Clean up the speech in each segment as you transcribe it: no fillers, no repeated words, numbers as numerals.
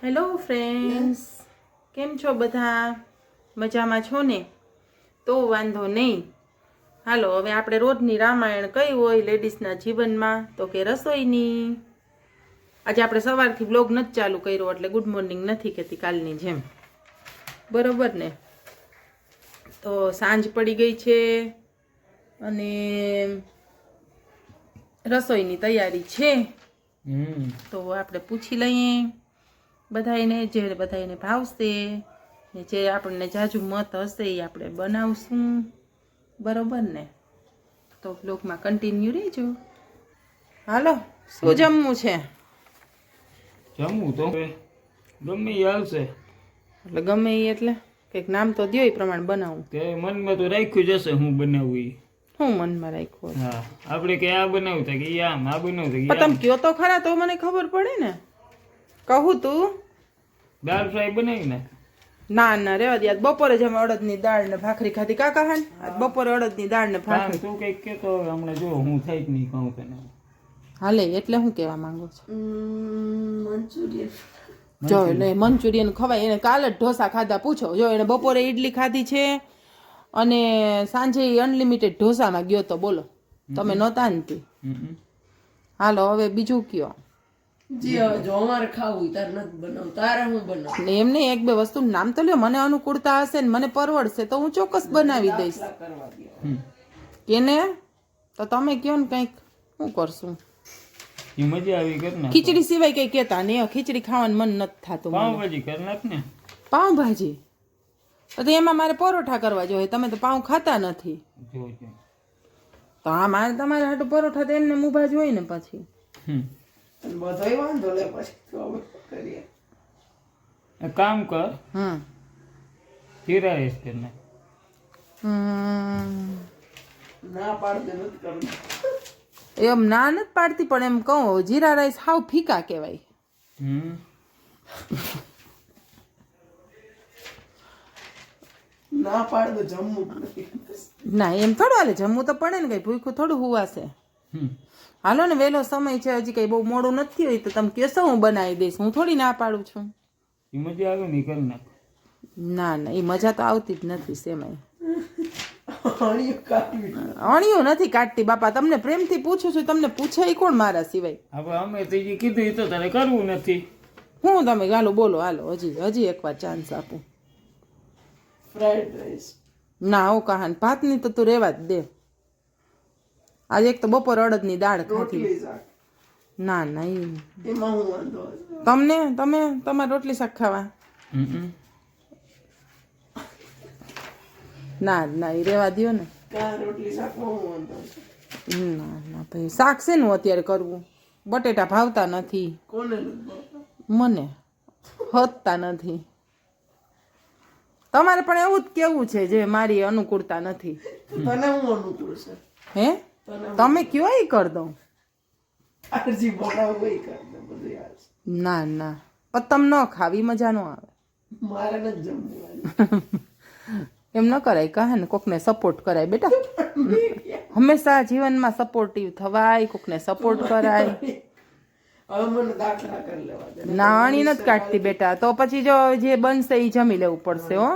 Hello friends, કેમ છો બધા? મજામાં છો ને? તો વાંધો નહીં. હાલો, હવે આપણે રોજની રામાયણ કઈ હોય લેડીઝના જીવનમાં? તો કે રસોઈની. આજે આપણે સવારથી બ્લોગ નથી ચાલુ કર્યો એટલે ગુડ મોર્નિંગ નથી કહેતી કાલની જેમ, બરોબર ને? તો સાંજ પડી ગઈ છે અને રસોઈની તૈયારી છે. તો આપણે પૂછી લઈએ બધાને, જે બધાને ભાવશે ને જે આપણને જાજુ મત હશે એ આપણે બનાવશું, બરોબર ને? તો બ્લોગમાં કન્ટિન્યુ રહેજો. હાલો, શું જમવું છે? જમવું તો ગમે એ હાલશે. એટલે ગમે એ એટલે કંઈક નામ તો દો, એ પ્રમાણે બનાવું. તે મનમાં તો રાખ્યું જશે હું બનાવું ઈ. હું મનમાં રાખ્યું? હા, આપણે કે આ બનાવતા કે ઈ આમ, આ બનાવતા કે પણ તમે કયો તો ખરા તો મને ખબર પડે ને. કહું તું દાળ ફ્રાય બનાવી ને? ના ના, રેવા દે. આજ બપોરે જ અમે અડદની દાળ ને ભાખરી ખાધી. કાકા હાન આજ બપોરે અડદની દાળ ને ભાખરી. તું કઈક કેતો હવે હમણાં જો હું થાય જ નહીં કહું તને. હાલે, એટલે હું કહેવા માંગુ છું? જો એટલે મંચુરિયન ખવાય. એને કાલે જ ઢોસા ખાધા, પૂછો. જો એને બપોરે ઈડલી ખાધી છે અને સાંજે અનલિમિટેડ ઢોસામાં ગયો તો. બોલો, તમે નહોતા ને? હાલો, હવે બીજું કયો. એમ નહીં, એક બે વસ્તુ નામ તો લ્યો. મને અનુકૂળતા હશે ને મને પરવડશે તો હું ચોક્કસ બનાવી દઈશ. કેને તો તમે કયો ને કંઈક, શું કરશું? ઈ મજા આવી કર નાખ. ખીચડી સિવાય કઈ કેતા નહીં. ખીચડી ખાવાનું મન નથી થતું. પાવભાજી કર નાખ ને. પાવભાજી તો એમાં મારે પરોઠા કરવા જોઈએ. તમે તો પાઉં ખાતા નથી. જો તો હા, મારે તમારે હાટું પરોઠા તો એમને ઊભા જ હોય ને પછી. એક કામ કર, જીરા રાઈસ કર નાખ. એમ ના નથી પાડતી, પણ એમ કહું જીરા રાઈસ હાવ ફીકા કહેવાય. ના પાડ તો જમવું ના, એમ થોડું હાલે. જમવું તો પડે ને, કઈ ભૂખ્યું થોડું હુવાશે. હાલો ને, વહેલો સમય છે, હજી કઈ બહુ મોડું નથી હોય તો તમે કહેશો હું બનાવી દઈશ. હું થોડી ના પાડું છું. ઈ મજા આવે ને કર નાખ. ના ના, એ મજા તો આવતી જ નથી. સેમાય અણિયું નથી કાઢતી બાપા. તમને પ્રેમથી પૂછું છું, તમને પૂછે કોણ મારા સિવાય? હવે અમે તો જે કીધું એ તો તારે કરવું નથી. હું તમે ગાલો બોલો. હાલો, હજી એકવાર ચાન્સ આપું. ફ્રાઈડ રાઈસ ના, ઓ કહાન ભાતની તો તું રેવા જ દે. આજે એક તો બપોર અડદની દાળ ખાધી. ના ના, એમાં હું વાંધો તમે તમારે રોટલી શાક ખાવા? ના ના, એ રેવા દો ને. રોટલી શાકમાં હું વાંધો ના ના ભાઈ, શાક શેનું અત્યારે કરવું? બટેટા ભાવતા નથી કોને મને, હોતતા નથી. તમારે પણ એવું જ કેવું છે જે મારી અનુકૂળતા નથી. તને હું અનુકૂળ છે? હે, તમે કયો એ કરી દઉં. આરજી બનાવવું એ કર દે બધું યાર. ના ના, પણ તમે ન ખાવી મજા ન આવે. મારે નથી જમવું. એમ ન કરાય. કહે ને કોકને સપોર્ટ કરાય બેટા. હંમેશા જીવનમાં સપોર્ટિવ થવાય, કોકને સપોર્ટ કરાય. હવે મને દાખલા કરી લેવા દે. ના, અણી નથી કાઢતી બેટા. તો પછી જો જે બનશે એ જમી લેવું પડશે. હો,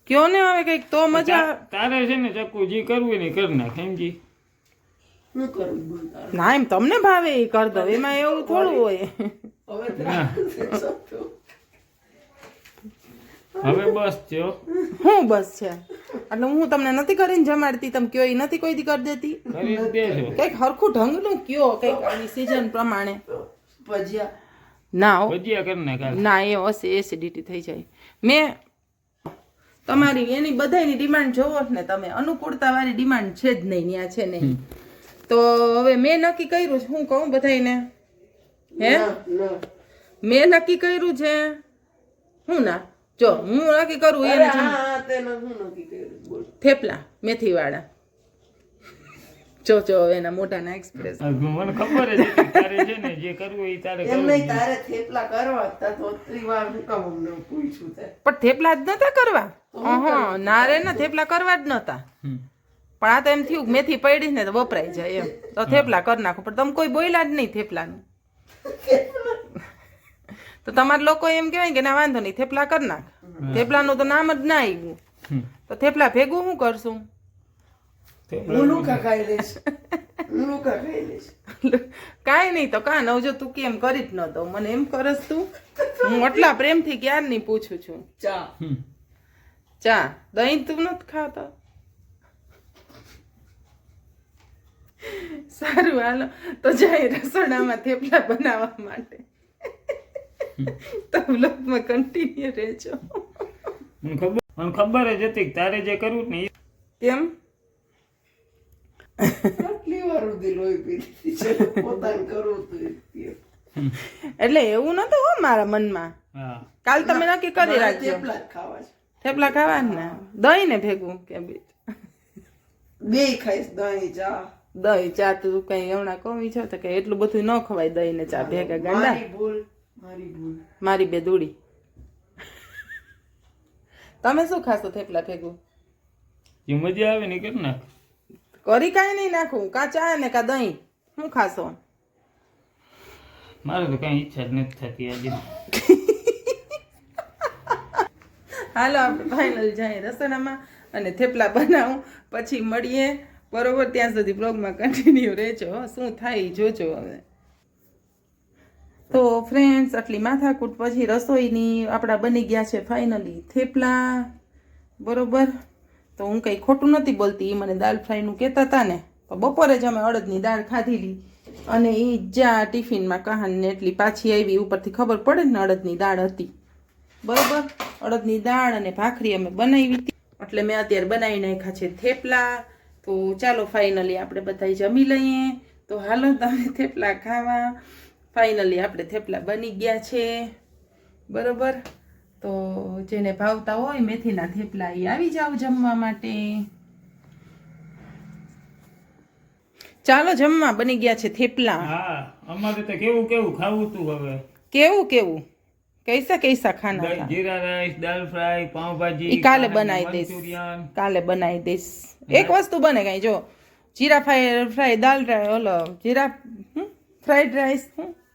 કયો ને હવે કઈક તો મજા. તારે છે ને ચક્કુ જે કરવું ને કર નાખ. સમજી? શું કરું બોલ તારે? ના, એમ તમને ભાવે એ કર દો. એમાં એવું થોડું હોય. હવે બસ થયો. હું બસ છે એટલે હું તમને નથી કરીને જમાડતી? તમે કયો એ નથી કોઈ દી કરી દેતી? કરી જ દેજો. કઈક હરખું ઢંગનું કયો, કઈક આની સિઝન પ્રમાણે. ભજીયા ના હો, ભજીયા કર નાખ. ના, એ હશે એસિડિટી થઈ જાય. મેં તમારી એની બધાની ડિમાન્ડ જોવો ને તમે, અનુકૂળતા વાળી ડિમાન્ડ છે જ નહીં, ત્યાં છે નહીં. તો હવે મેં નક્કી કર્યું છે. હું કહું બધાને? હે, મેં નક્કી કર્યું છે. હું ના, જો હું નક્કી કરું એને થેપલા મેથી વાળા. જો એના મોઢાના એક્સપ્રેસ. મને ખબર જ હતી તારે છે ને જે કરવું એ તારે એમ કરવું. નહીં, તારે થેપલા કરવા હતા તો ત્રીવાર હું કામ અમને પૂછ્યું તે. પણ થેપલા જ નતા કરવા. ના રે ના, થેપલા કરવા જ નતા. પણ આ તો એમ થયું મેથી પડી ને તો વપરાઈ જાય એમ, તો થેપલા કરી નાખો. પણ તમે કોઈ બોલ્યા જ નહીં થેપલાનું. તો તમારા લોકો એમ કહેવાય કે ના વાંધો નહીં થેપલા કરી નાખ. થેપલાનું તો નામ જ ના આવ્યું. તો થેપલા ભેગું શું કરશું? હું લુકા ખાઈ લઈશ. હું લુકા ખાઈ લઈશ. કાંઈ નહીં તો કાં નવજો તું કેમ કરી જ નતો મને એમ કરસ તું. હું આટલા પ્રેમથી ક્યારની પૂછું છું. ચા. ચા દહીં તું નથી ખાતો? સારું હાલો તો જાય રસોડામાં થેપલા બનાવવા માટે. તો વ્લોગમાં કન્ટિન્યુ રહેજો. મને ખબર જ હતી કે તારે જે કરવું ને કેમ? આટલી વાર સુધી લોહી પીધી છે પોતાને કરવું હતું. એટલે એવું નતું હો મારા મનમાં. હા કાલ તમે નક્કી કરી રાખજો થેપલા જ ખાવા છે. થેપલા ખાવા ને દહીં ને ભેગું કે બીજ બેય ખાઈશ દહીં ચા. દહીં ચા તું કઈ હમણાં કોમી છો તો કે એટલું બધું ન ખવાય દહીં ને ચા ભેગા ગાંડા. મારી ભૂલ. મારી ભૂલ. મારી બે દૂડી. તમે શું ખાશો થેપલા ભેગું? જે મજા આવે ને એ કરી નાખ. કરી કાંઈ નહીં નાખું કા ચા ને કા દહીં શું ખાશો? મારે તો કઈ ઈચ્છા જ નથી થતી આજે. હાલો આપણે ફાઇનલ જાય રસોડામાં અને થેપલા બનાવું પછી મળીએ. બરોબર ત્યાં સુધી બ્લોગમાં કન્ટિન્યુ રહેજો. શું થાય જોજો હવે. તો ફ્રેન્ડ્સ આટલી માથાકૂટ પછી રસોઈની આપણા બની ગયા છે ફાઇનલી થેપલા. બરોબર તો હું કંઈ ખોટું નથી બોલતી. મને દાળ ફ્રાયનું કહેતા હતા ને તો બપોરે જ અમે અડદની દાળ ખાધીલી અને એ જ્યાં ટિફિનમાં કહાનને એટલી પાછી આવી ઉપરથી ખબર પડે ને અડદની દાળ હતી. બરોબર અડદની દાળ અને ભાખરી અમે બનાવી હતી એટલે મેં અત્યારે બનાવી નાખ્યા છે થેપલા. તો ચાલો ફાઇનલી આપણે બધા જમી લઈએ. તો હાલો તમે થેપલા ખાવા. ફાઇનલી આપણે થેપલા બની ગયા છે. બરોબર તો જેને ભાવતા હોય મેથીના થેપલા એ આવી જાવ જમવા માટે. ચાલો જમવા બની ગયા છે થેપલા. હા અમારે તો કેવું કેવું ખાવું તું હવે. કેવું કેવું કૈસા ખાના હતા? જીરા રાઈસ, દાલ ફ્રાય, પાવભાજી, ઈ કાલે બનાવી દઈશ. મંચુરિયન. કાલે બનાવી દઈશ. એક વસ્તુ બને કઈ જો જીરા ફ્રાય દાલ ફ્રાય ઓલો જીરા ફ્રાઈડ રાઈસ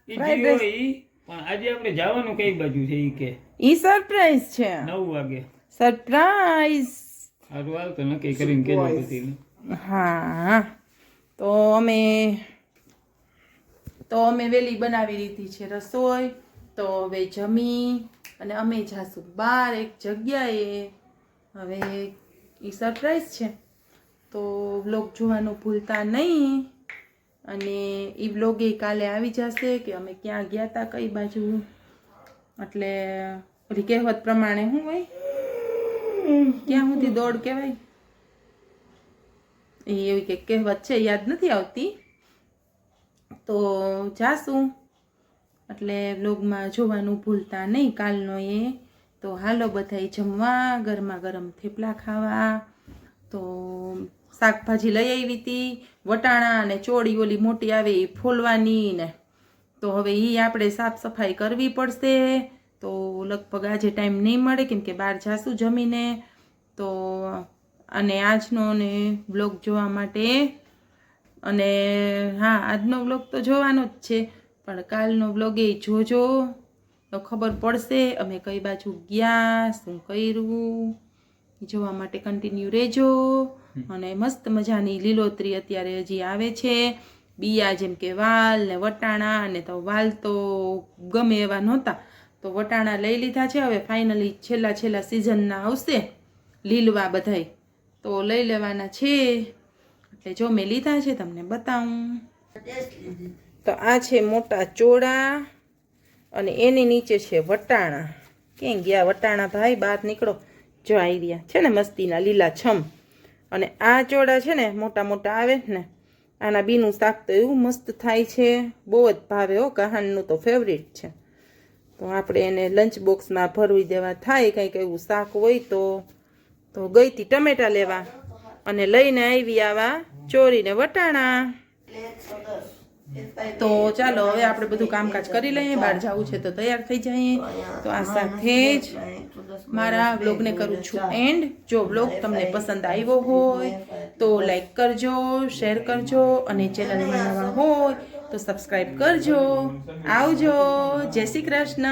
ઈ ફ્રાઈડ જીરો રાઈસ ઈ, પણ આજે આપણે જવાનું કઈ બાજુ છે ઈ કે ઈ સરપ્રાઈઝ છે. 9 વાગે. સરપ્રાઈઝ. હારું હાલ તો નક્કી કરીને કેજો પછી. હા તો અમે વેલી બનાવી લીધી છે રસોઈ. તો હવે જમી અને અમે જાશું બહાર એક જગ્યાએ. હવે એ સરપ્રાઈઝ છે તો વ્લોગ જોવાનું ભૂલતા નહીં. અને એ વ્લોગ એ કાલે આવી જશે કે અમે ક્યાં ગયા હતા કઈ બાજુ. એટલે ઓલી કહેવત પ્રમાણે શું હોય ક્યાં સુધી દોડ કહેવાય એવી કંઈક કહેવત છે યાદ નથી આવતી. તો જાશું એટલે વ્લોગમાં જોવાનું ભૂલતા નહીં કાલનો એ. તો હાલો બધાય જમવા ગરમા ગરમ થેપલા ખાવા. તો શાકભાજી લઈ આવી હતી વટાણા અને ચોળી ઓલી મોટી આવે એ ફોલવાની ને. તો હવે એ આપણે સાફ સફાઈ કરવી પડશે. તો લગભગ આજે ટાઈમ નહીં મળે કેમ કે બહાર જાશું જમીને. તો અને આજનો ને બ્લોગ જોવા માટે અને હા આજનો બ્લોગ તો જોવાનો જ છે પણ કાલનો બ્લોગ એ જોજો તો ખબર પડશે અમે કઈ બાજુ ગયા શું કર્યું. જોવા માટે કન્ટિન્યુ રહેજો. અને મસ્ત મજાની લીલોતરી અત્યારે હજી આવે છે. બિયા જેમ કે વાલ ને વટાણા અને તો વાલ તો ગમે એવા નહોતા તો વટાણા લઈ લીધા છે. હવે ફાઇનલી છેલ્લા સિઝનના આવશે લીલવા બધાય તો લઈ લેવાના છે. એટલે જો મેં લીધા છે તમને બતાવું. તો આ છે મોટા ચોળા અને એની નીચે છે વટાણા. ક્યાં ગયા વટાણા ભાઈ? બહાર નીકળો. જો આવી રહ્યા છે ને મસ્તીના લીલા છમ. અને આ ચોળા છે ને મોટા મોટા આવે ને આના બીનું શાક તો એવું મસ્ત થાય છે. બહુ જ ભાવે હો. કહાનનું તો ફેવરિટ છે. તો આપણે એને લંચ બોક્સમાં ભરવી દેવા થાય. કંઈક એવું શાક હોય તો ગઈ હતી ટમેટા લેવા અને લઈને આવી આવા ચોરીને વટાણા. તો ચાલો હવે આપણે બધું કામકાજ કરી લઈએ. બહાર જવું છે તો તૈયાર થઈ જઈએ. તો આ સાથે જ મારા વ્લોગને કરું છું એન્ડ. જો વ્લોગ તમને પસંદ આવ્યો હોય તો લાઈક કરજો, શેર કરજો અને ચેનલમાં નવા હોય તો સબસ્ક્રાઈબ કરજો. આવજો. જય શ્રી કૃષ્ણ.